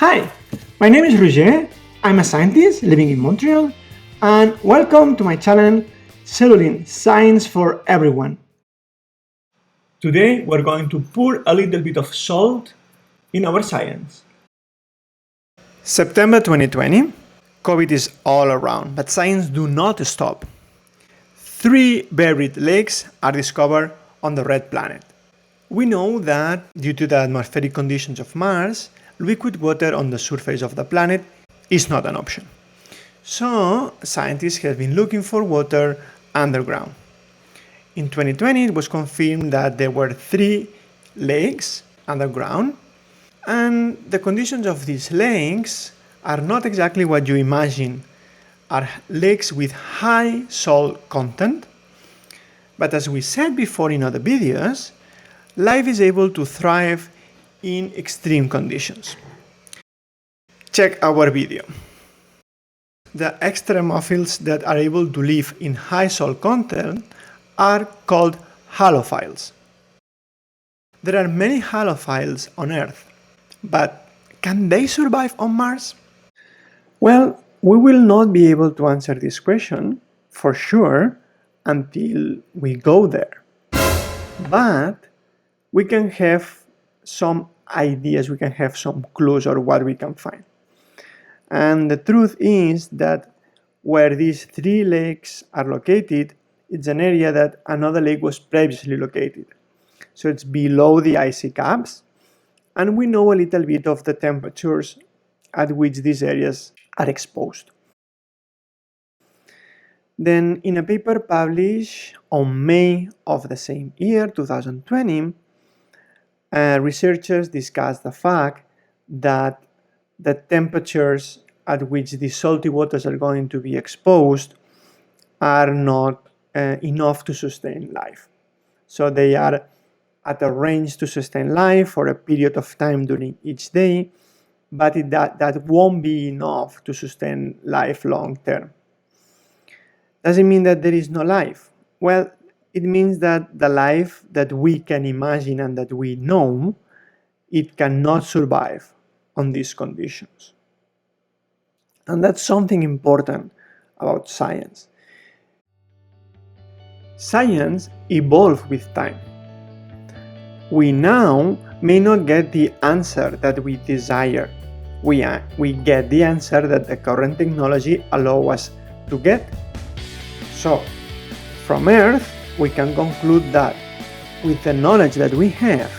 Hi, my name is Roger. I'm a scientist living in Montreal, and welcome to my channel, Cellulin Science for Everyone. Today, we're going to pour a little bit of salt in our science. September 2020, COVID is all around, but science do not stop. 3 buried lakes are discovered on the red planet. We know that due to the atmospheric conditions of Mars, liquid water on the surface of the planet is not an option. So, scientists have been looking for water underground. In 2020, it was confirmed that there were 3 lakes underground, and the conditions of these lakes are not exactly what you imagine. Are lakes with high salt content, but as we said before in other videos, life is able to thrive in extreme conditions. Check our video. The extremophiles that are able to live in high salt content are called halophiles. There are many halophiles on Earth, but can they survive on Mars? Well, we will not be able to answer this question for sure until we go there. But we can have some ideas, we can have some clues or what we can find. And the truth is that where these 3 lakes are located, it's an area that another lake was previously located. So it's below the icy caps, and we know a little bit of the temperatures at which these areas are exposed. Then, in a paper published on May of the same year, 2020, researchers discussed the fact that the temperatures at which the salty waters are going to be exposed are not enough to sustain life. So they are at a range to sustain life for a period of time during each day, but that won't be enough to sustain life long term. Does it mean that there is no life? Well, it means that the life that we can imagine and that we know, it cannot survive on these conditions. And that's something important about science. Science evolves with time. We now may not get the answer that we desire. We get the answer that the current technology allows us to get. So, from Earth, we can conclude that with the knowledge that we have,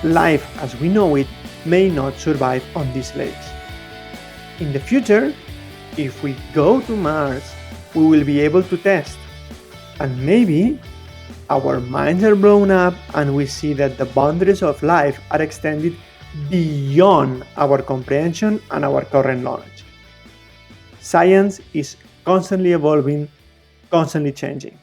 life as we know it may not survive on these lakes. In the future, if we go to Mars, we will be able to test, and maybe our minds are blown up and we see that the boundaries of life are extended beyond our comprehension and our current knowledge. Science is constantly evolving, constantly changing.